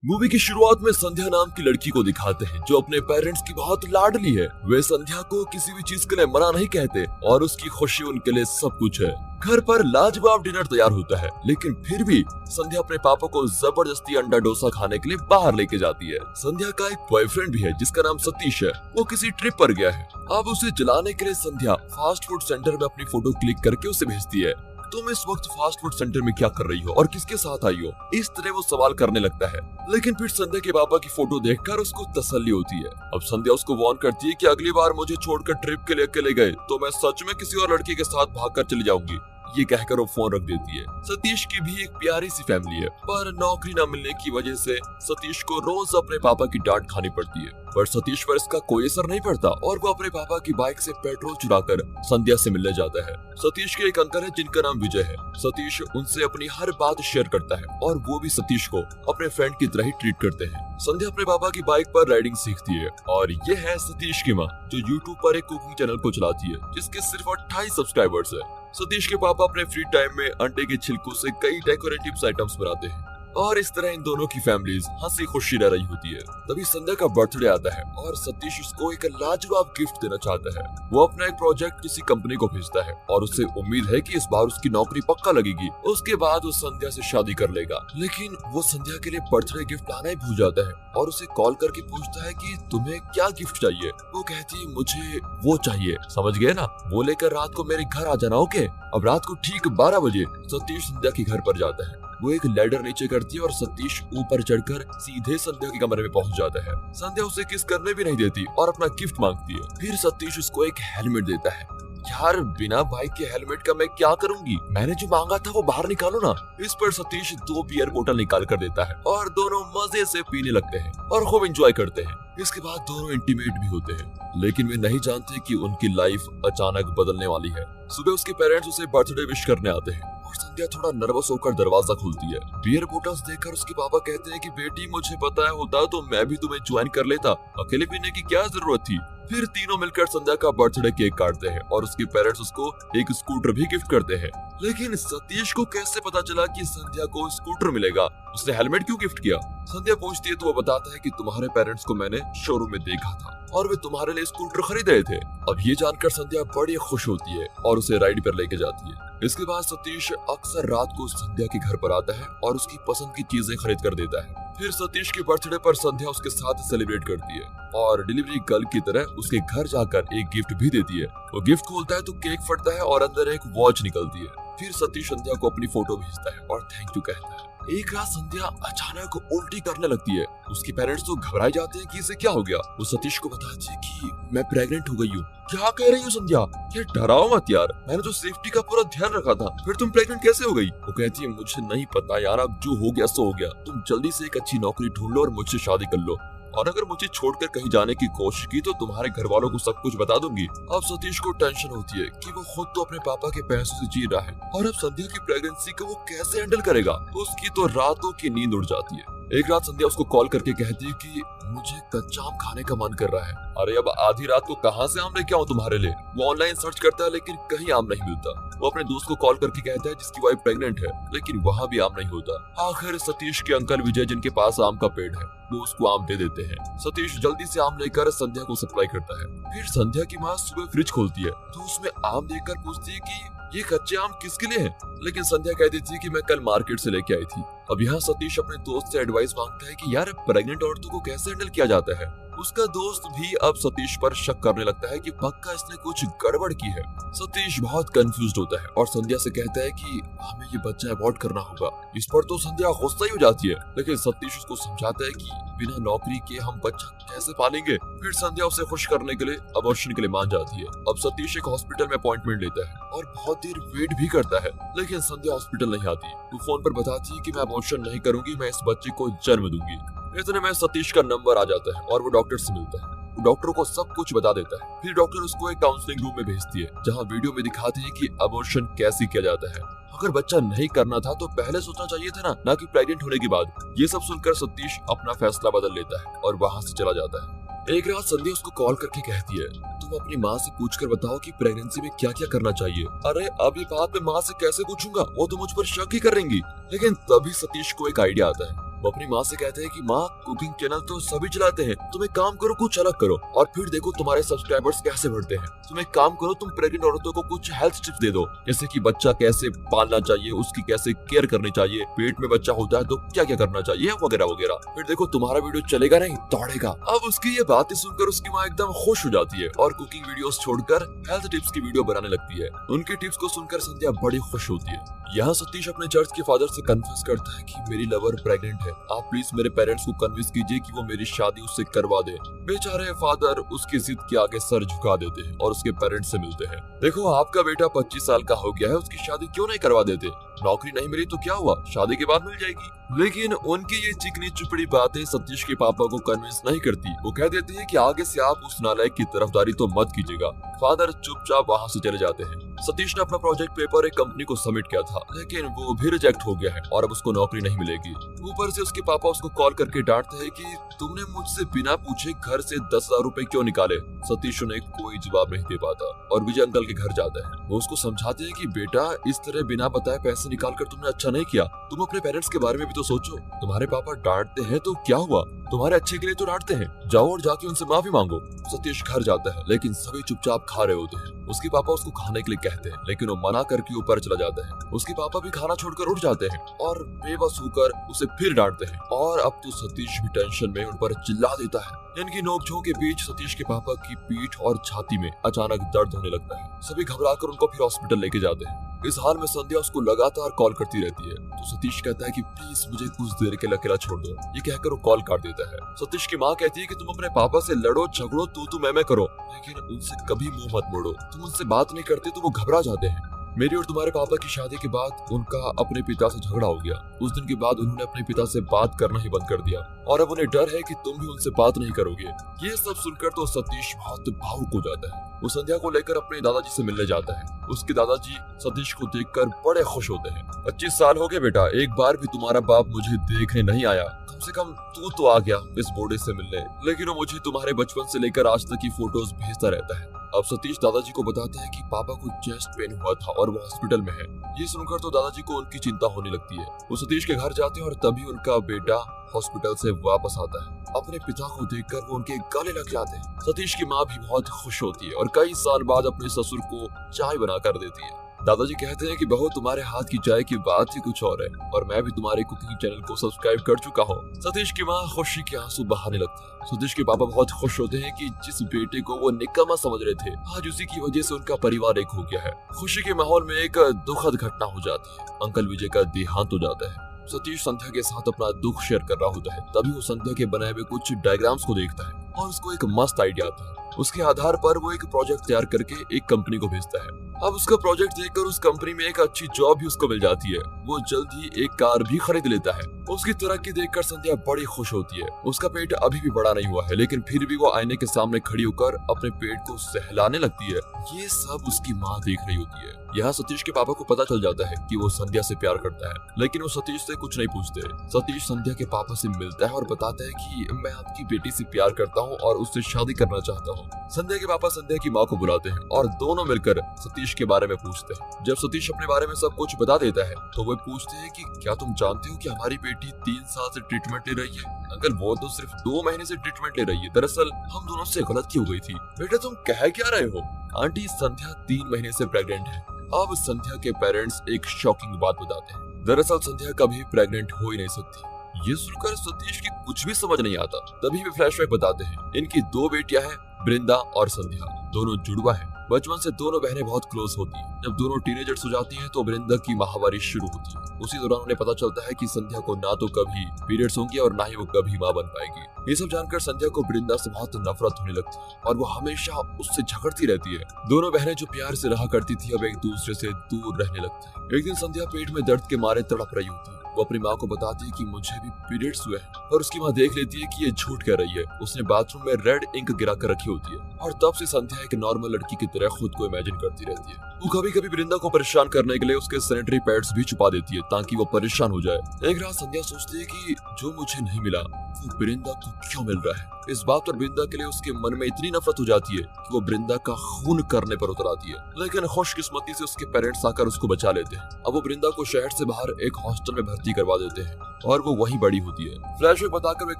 Movie की शुरुआत में संध्या नाम की लड़की को दिखाते हैं जो अपने पेरेंट्स की बहुत लाडली है। वे संध्या को किसी भी चीज के लिए मना नहीं कहते और उसकी खुशी उनके लिए सब कुछ है। घर पर लाजवाब डिनर तैयार होता है, लेकिन फिर भी संध्या अपने पापा को जबरदस्ती अंडा डोसा खाने के लिए बाहर लेके जाती है। संध्या का एक बॉयफ्रेंड भी है जिसका नाम सतीश है। वो किसी ट्रिप पर गया है। अब उसे जलाने के लिए संध्या फास्ट फूड सेंटर में अपनी फोटो क्लिक करके उसे भेजती है। तुम इस वक्त फास्ट फूड सेंटर में क्या कर रही हो और किसके साथ आई हो? इस तरह वो सवाल करने लगता है, लेकिन फिर संध्या के पापा की फोटो देखकर उसको तसल्ली होती है। अब संध्या उसको वार्न करती है कि अगली बार मुझे छोड़कर ट्रिप के लिए अकेले गए तो मैं सच में किसी और लड़की के साथ भागकर चली जाऊंगी। ये कहकर वो फोन रख देती है। सतीश की भी एक प्यारी सी फैमिली है, पर नौकरी न मिलने की वजह से सतीश को रोज अपने पापा की डांट खानी पड़ती है। पर सतीश पर इसका कोई असर नहीं पड़ता और वो अपने पापा की बाइक से पेट्रोल चुराकर संध्या से मिलने जाता है। सतीश के एक अंकल है जिनका नाम विजय है। सतीश उनसे अपनी हर बात शेयर करता है और वो भी सतीश को अपने फ्रेंड की तरह ही ट्रीट करते हैं। संध्या अपने पापा की बाइक पर राइडिंग सीखती है और ये है सतीश की माँ, जो यूट्यूब पर एक कुकिंग चैनल को चलाती है जिसके सिर्फ 28 सब्सक्राइबर्स है। सतीश के पापा अपने फ्री टाइम में अंडे के छिलकों से कई डेकोरेटिव आइटम्स बनाते हैं और इस तरह इन दोनों की फैमिलीज हंसी खुशी रह रही होती है। तभी संध्या का बर्थडे आता है और सतीश उसको एक लाजवाब गिफ्ट देना चाहता है। वो अपना एक प्रोजेक्ट किसी कंपनी को भेजता है और उसे उम्मीद है कि इस बार उसकी नौकरी पक्का लगेगी। उसके बाद वो संध्या से शादी कर लेगा, लेकिन वो संध्या के लिए बर्थडे गिफ्ट लाना ही भूल जाता है और उसे कॉल करके पूछता है कि तुम्हें क्या गिफ्ट चाहिए। वो कहती है मुझे वो चाहिए, समझ गए ना, वो लेकर रात को मेरे घर आ जाना। ओके। अब रात को ठीक 12 बजे सतीश संध्या के घर पर जाता है। वो एक लैडर नीचे करती है और सतीश ऊपर चढ़कर सीधे संध्या के कमरे में पहुंच जाता है। संध्या उसे किस करने भी नहीं देती और अपना गिफ्ट मांगती है। फिर सतीश उसको एक हेलमेट देता है। यार, बिना बाइक के हेलमेट का मैं क्या करूंगी? मैंने जो मांगा था वो बाहर निकालो ना। इस पर सतीश 2 बियर बोतल निकाल कर देता है और दोनों मजे से पीने लगते हैं और खूब एंजॉय करते हैं। इसके बाद दोनों इंटीमेट भी होते हैं, लेकिन वे नहीं जानते कि उनकी लाइफ अचानक बदलने वाली है। सुबह उसके पेरेंट्स उसे बर्थडे विश करने आते हैं और संध्या थोड़ा नर्वस होकर दरवाजा खोलती है। बियर बोतल्स देखकर उसके पापा कहते हैं कि बेटी, मुझे पता होता तो मैं भी तुम्हें ज्वाइन कर लेता, अकेले पीने की क्या जरूरत थी। फिर तीनों मिलकर संध्या का बर्थडे केक काटते हैं और उसके पेरेंट्स उसको एक स्कूटर भी गिफ्ट करते हैं। लेकिन सतीश को कैसे पता चला कि संध्या को स्कूटर मिलेगा? उसने हेलमेट क्यों गिफ्ट किया? संध्या पूछती है तो वो बताता है कि तुम्हारे पेरेंट्स को मैंने शोरूम में देखा था और वे तुम्हारे लिए स्कूटर खरीद रहे थे। अब ये जानकर संध्या बड़ी खुश होती है और उसे राइड पर लेके जाती है। इसके बाद सतीश अक्सर रात को संध्या के घर पर आता है और उसकी पसंद की चीजें खरीद कर देता है। फिर सतीश के बर्थडे पर संध्या उसके साथ सेलिब्रेट करती है और डिलीवरी गर्ल की तरह उसके घर जाकर एक गिफ्ट भी देती है। वो गिफ्ट खोलता है तो केक फटता है और अंदर एक वॉच निकलती है। फिर सतीश संध्या को अपनी फोटो भेजता है और थैंक यू कहता है। एक रात संध्या अचानक उल्टी करने लगती है। उसके पेरेंट्स तो घबराए जाते हैं कि इसे क्या हो गया। वो सतीश को बताती है कि मैं प्रेग्नेंट हो गई हूँ। क्या कह रही हो संध्या? ये डराओ मत यार, मैंने तो सेफ्टी का पूरा ध्यान रखा था। फिर तुम प्रेग्नेंट कैसे हो गई? वो कहती है मुझे नहीं पता यार, अब जो हो गया सो हो गया। तुम जल्दी से एक अच्छी नौकरी ढूंढ लो और मुझसे शादी कर लो, और अगर मुझे छोड़कर कहीं जाने की कोशिश की तो तुम्हारे घर वालों को सब कुछ बता दूंगी। अब सतीश को टेंशन होती है कि वो खुद तो अपने पापा के पैसों से जी रहा है और अब संध्या की प्रेगनेंसी को वो कैसे हैंडल करेगा। उसकी तो रातों की नींद उड़ जाती है। एक रात संध्या उसको कॉल करके कहती है कि मुझे कच्चा आम खाने का मन कर रहा है। अरे अब आधी रात को कहाँ से आम लेके आऊं तुम्हारे लिए? वो ऑनलाइन सर्च करता है लेकिन कहीं आम नहीं मिलता। वो अपने दोस्त को कॉल करके कहता है जिसकी वाइफ प्रेग्नेंट है, लेकिन वहाँ भी आम नहीं होता। आखिर सतीश के अंकल विजय, जिनके पास आम का पेड़ है, वो उसको आम दे देते हैं। सतीश जल्दी से आम लेकर संध्या को सप्लाई करता है। फिर संध्या की माँ सुबह फ्रिज खोलती है तो उसमें आम देखकर पूछती है कि ये कच्चे आम किसके लिए हैं? लेकिन संध्या कहती थी कि मैं कल मार्केट से लेके आई थी। अब यहाँ सतीश अपने दोस्त से एडवाइस मांगता है कि यार प्रेग्नेंट औरतों को कैसे हैंडल किया जाता है। उसका दोस्त भी अब सतीश पर शक करने लगता है कि पक्का इसने कुछ गड़बड़ की है। सतीश बहुत कंफ्यूज्ड होता है और संध्या से कहता है कि हमें ये बच्चा अबॉर्ट करना होगा। इस पर तो संध्या गुस्सा ही हो जाती है, लेकिन सतीश उसको समझाता है कि बिना नौकरी के हम बच्चा कैसे पालेंगे। फिर संध्या उसे खुश करने के लिए अबॉर्शन के लिए मान जाती है। अब सतीश एक हॉस्पिटल में अपॉइंटमेंट लेता है और बहुत देर वेट भी करता है, लेकिन संध्या हॉस्पिटल नहीं आती। वो फोन पर बताती है कि मैं अबॉर्शन नहीं करूंगी, मैं इस बच्चे को जन्म दूंगी। इतने में सतीश का नंबर आ जाता है और वो डॉक्टर से मिलता है। वो डॉक्टर को सब कुछ बता देता है। फिर डॉक्टर उसको एक काउंसलिंग रूम में भेजती है जहाँ वीडियो में दिखाती है कि अबॉर्शन कैसे किया जाता है। अगर बच्चा नहीं करना था तो पहले सोचना चाहिए था ना कि प्रेग्नेंट होने के बाद। ये सब सुनकर सतीश अपना फैसला बदल लेता है और वहाँ से चला जाता है। एक रात संध्या उसको कॉल करके कहती है तुम अपनी माँ से पूछकर बताओ कि प्रेगनेंसी में क्या क्या करना चाहिए। अरे अब ये बात मैं माँ से कैसे पूछूंगा, वो तो मुझ पर शक ही करेंगी। लेकिन तभी सतीश को एक आइडिया आता है। वो अपनी माँ से कहते हैं कि माँ कुकिंग चैनल तो सभी चलाते हैं, तुम एक काम करो कुछ अलग करो और फिर देखो तुम्हारे सब्सक्राइबर्स कैसे बढ़ते हैं। तुम एक काम करो, तुम प्रेग्नेंट औरतों को कुछ हेल्थ टिप्स दे दो, जैसे कि बच्चा कैसे पालना चाहिए, उसकी कैसे केयर करनी चाहिए, पेट में बच्चा होता है तो क्या क्या करना चाहिए वगैरह वगैरह। फिर देखो तुम्हारा वीडियो चलेगा नहीं दौड़ेगा। अब उसकी ये बातें सुनकर उसकी माँ एकदम खुश हो जाती है और कुकिंग वीडियोस छोड़कर हेल्थ टिप्स की वीडियो बनाने लगती है। उनके टिप्स को सुनकर संध्या बड़ी खुश होती है। यहाँ सतीश अपने चर्च के फादर से कन्फेस करता है कि मेरी लवर प्रेग्नेंट है, आप प्लीज मेरे पेरेंट्स को कन्विंस कीजिए कि वो मेरी शादी उससे करवा दे। बेचारे फादर उसकी जिद के आगे सर झुका देते हैं और उसके पेरेंट्स से मिलते हैं। देखो आपका बेटा 25 साल का हो गया है, उसकी शादी क्यों नहीं करवा देते? नौकरी नहीं मिली तो क्या हुआ, शादी के बाद मिल जाएगी। लेकिन उनकी ये चिकनी चुपड़ी बातें सतीश के पापा को कन्विंस नहीं करती। वो कह देते हैं कि आगे से आप उस नालायक की तरफदारी तो मत कीजिएगा। फादर चुपचाप वहाँ से चले जाते हैं। सतीश ने अपना प्रोजेक्ट पेपर एक कंपनी को सबमिट किया था, लेकिन वो भी रिजेक्ट हो गया है और अब उसको नौकरी नहीं मिलेगी। ऊपर से उसके पापा उसको कॉल करके डांटते हैं कि तुमने मुझसे बिना पूछे घर से 10,000 रुपए क्यों निकाले। सतीश उन्हें कोई जवाब नहीं दे पाता और विजय अंकल के घर जाता है। वो उसको समझाते हैं कि बेटा इस तरह बिना बताए पैसे निकाल कर तुमने अच्छा नहीं किया, तुम अपने पेरेंट्स के बारे में भी तो सोचो। तुम्हारे पापा डांटते हैं तो क्या हुआ, तुम्हारे अच्छे के लिए तो डांटते हैं, जाओ और जाके उनसे माफी मांगो। सतीश घर जाता है लेकिन सभी चुपचाप खा रहे होते हैं। उसके पापा उसको खाने के लिए कहते हैं लेकिन वो मना करके ऊपर चला जाता है। उसके पापा भी खाना छोड़कर उठ जाते हैं और बेबस होकर उसे फिर डांटते हैं और अब तो सतीश भी टेंशन में उन पर चिल्ला देता है। इनकी नोकझोंक के बीच सतीश के पापा की पीठ और छाती में अचानक दर्द होने लगता है। सभी घबराकर उनको फिर हॉस्पिटल लेके जाते हैं। इस हाल में संध्या उसको लगातार कॉल करती रहती है तो सतीश कहता है कि प्लीज मुझे कुछ देर के लिए अकेला छोड़ दो। ये कहकर वो कॉल काट देता है। सतीश की माँ कहती है कि तुम अपने पापा से लड़ो झगड़ो तू मैं करो, लेकिन उनसे कभी मुंह मत मोड़ो। तुम उनसे बात नहीं करते तो वो घबरा जाते हैं। मेरी और तुम्हारे पापा की शादी के बाद उनका अपने पिता से झगड़ा हो गया। उस दिन के बाद उन्होंने अपने पिता से बात करना ही बंद कर दिया और अब उन्हें डर है कि तुम भी उनसे बात नहीं करोगे। ये सब सुनकर तो सतीश बहुत भावुक हो जाता है। वो संध्या को लेकर अपने दादाजी से मिलने जाता है। उसके दादाजी सतीश को देखकर बड़े खुश होते हैं। 25 साल हो गए बेटा, एक बार भी तुम्हारा बाप मुझे देखने नहीं आया, कम से कम तू तो आ गया इस बूढ़े से मिलने, लेकिन वो मुझे तुम्हारे बचपन से लेकर आज तक की फोटोज भेजता रहता है। अब सतीश दादाजी को बताता है कि पापा को चेस्ट पेन हुआ था और वो हॉस्पिटल में है। ये सुनकर तो दादाजी को उनकी चिंता होने लगती है। वो सतीश के घर जाते हैं और तभी उनका बेटा हॉस्पिटल से वापस आता है। अपने पिता को देखकर वो उनके गले लग जाते हैं। सतीश की माँ भी बहुत खुश होती है और कई साल बाद अपने ससुर को चाय बना कर देती है। दादाजी कहते हैं कि बहू तुम्हारे हाथ की चाय की बात ही कुछ और है और मैं भी तुम्हारे कुकिंग चैनल को सब्सक्राइब कर चुका हूँ। सतीश की माँ खुशी के आंसू बहाने लगती है। सतीश के पापा बहुत खुश होते हैं कि जिस बेटे को वो निकम्मा समझ रहे थे, आज उसी की वजह से उनका परिवार एक हो गया है। खुशी के माहौल में एक दुखद घटना हो जाती है। अंकल विजय का देहांत हो जाता है। सतीश संध्या के साथ अपना दुख शेयर कर रहा होता है। तभी वो संध्या के बनाए हुए कुछ डायग्राम्स को देखता है और उसको एक मस्त आइडिया आता है। उसके आधार पर वो एक प्रोजेक्ट तैयार करके एक कंपनी को भेजता है। अब उसका प्रोजेक्ट देखकर उस कंपनी में एक अच्छी जॉब भी उसको मिल जाती है। वो जल्द ही एक कार भी खरीद लेता है। उसकी तरक्की देखकर संध्या बड़ी खुश होती है। उसका पेट अभी भी बड़ा नहीं हुआ है, लेकिन फिर भी वो आईने के सामने खड़ी होकर अपने पेट को सहलाने लगती है। ये सब उसकी माँ देख रही होती है। यहाँ सतीश के पापा को पता चल जाता है कि वो संध्या से प्यार करता है, लेकिन वो सतीश से कुछ नहीं पूछते। सतीश संध्या के पापा से मिलता है और बताता है कि मैं आपकी बेटी से प्यार करता हूँ और उससे शादी करना चाहता हूँ। संध्या के पापा संध्या की माँ को बुलाते हैं और दोनों मिलकर सतीश के बारे में पूछते हैं। जब सतीश अपने बारे में सब कुछ बता देता है तो वो पूछते हैं कि क्या तुम जानते हो कि हमारी बेटी 3 साल से ट्रीटमेंट ले रही है? अंकल वो तो सिर्फ 2 महीने से ट्रीटमेंट ले रही है, दरअसल हम दोनों से गलती हो गई थी। बेटा तुम कह क्या रहे हो? आंटी संध्या 3 महीने से प्रेग्नेंट है। अब संध्या के पेरेंट्स एक शॉकिंग बात बताते हैं। दरअसल संध्या कभी प्रेग्नेंट हो ही नहीं सकती। ये सुनकर सतीश की कुछ भी समझ नहीं आता। तभी वे फ्लैशबैक बताते हैं। इनकी 2 बेटियां हैं, वृंदा और संध्या। दोनों जुड़वा हैं। बचपन से दोनों बहनें बहुत क्लोज होती हैं। जब दोनों टीनेजर्स हो जाती हैं तो वृंदा की माहवारी शुरू होती है। उसी दौरान उन्हें पता चलता है कि संध्या को ना तो कभी पीरियड्स होंगे और ना ही वो कभी मां बन पाएगी। ये सब जानकर संध्या को वृंदा से बहुत नफरत होने लगती है और वो हमेशा उससे झगड़ती रहती है। दोनों बहनें जो प्यार से रहा करती थी अब एक दूसरे से दूर रहने लगती है। एक दिन संध्या पेट में दर्द के मारे तड़प रही होती है। वो अपनी माँ को बताती है कि मुझे भी पीरियड्स हुए हैं और उसकी माँ देख लेती है कि ये झूठ कह रही है। उसने बाथरूम में रेड इंक गिरा कर रखी होती है और तब से संध्या एक नॉर्मल लड़की की तरह खुद को इमेजिन करती रहती है। वो कभी कभी वृंदा को परेशान करने के लिए उसके सैनिटरी पैड्स भी छुपा देती है ताकि वो परेशान हो जाए। एक रात संध्या सोचती है कि जो मुझे नहीं मिला वो वृंदा को क्यों मिल रहा है। इस बात पर वृंदा के लिए उसके मन में इतनी नफरत हो जाती है कि वो वृंदा का खून करने पर उतर आती है, लेकिन खुशकिस्मती से उसके पेरेंट्स आकर उसको बचा लेते हैं। अब वो वृंदा को शहर से बाहर एक हॉस्टल में भर्ती करवा देते हैं और वो वहीं बड़ी होती है। फ्लैशबैक बताकर वे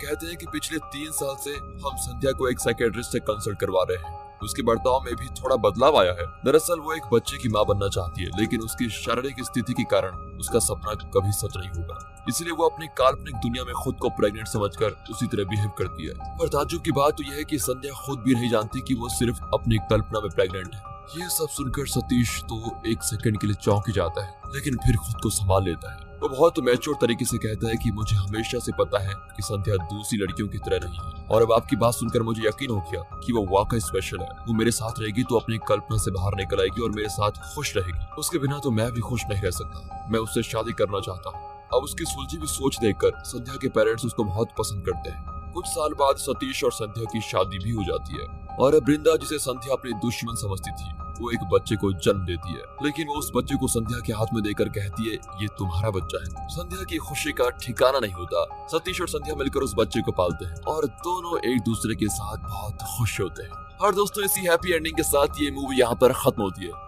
कहते हैं कि पिछले 3 साल से हम संध्या को एक साइकियाट्रिस्ट से कंसल्ट करवा रहे हैं। उसके बर्ताव में भी थोड़ा बदलाव आया है। दरअसल वो एक बच्चे की माँ बनना चाहती है, लेकिन उसकी शारीरिक स्थिति के कारण उसका सपना कभी सच नहीं होगा। इसलिए वो अपनी काल्पनिक दुनिया में खुद को प्रेग्नेंट समझकर उसी तरह बिहेव करती है। पर ताज्जुब की बात तो यह है कि संध्या खुद भी नहीं जानती कि वो सिर्फ अपनी कल्पना में प्रेग्नेंट है। ये सब सुनकर सतीश तो एक सेकंड के लिए चौंक जाता है, लेकिन फिर खुद को संभाल लेता है। वो बहुत मैच्योर तरीके से कहता है कि मुझे हमेशा से पता है कि संध्या दूसरी लड़कियों की तरह नहीं है, और अब आपकी बात सुनकर मुझे यकीन हो गया कि वो वाकई स्पेशल है। वो मेरे साथ रहेगी तो अपनी कल्पना से बाहर निकल आएगी और मेरे साथ खुश रहेगी। उसके बिना तो मैं भी खुश नहीं रह सकता। मैं उससे शादी करना चाहता हूँ। अब उसकी सुलझी हुई सोच देखकर संध्या के पेरेंट्स उसको बहुत पसंद करते हैं। कुछ साल बाद सतीश और संध्या की शादी भी हो जाती है और अब वृंदा, जिसे संध्या अपनी दुश्मन समझती थी, वो एक बच्चे को जन्म देती है। लेकिन वो उस बच्चे को संध्या के हाथ में देकर कहती है, ये तुम्हारा बच्चा है। संध्या की खुशी का ठिकाना नहीं होता। सतीश और संध्या मिलकर उस बच्चे को पालते हैं और दोनों एक दूसरे के साथ बहुत खुश होते हैं। और दोस्तों, इसी हैप्पी एंडिंग के साथ ये मूवी यहाँ पर खत्म होती है।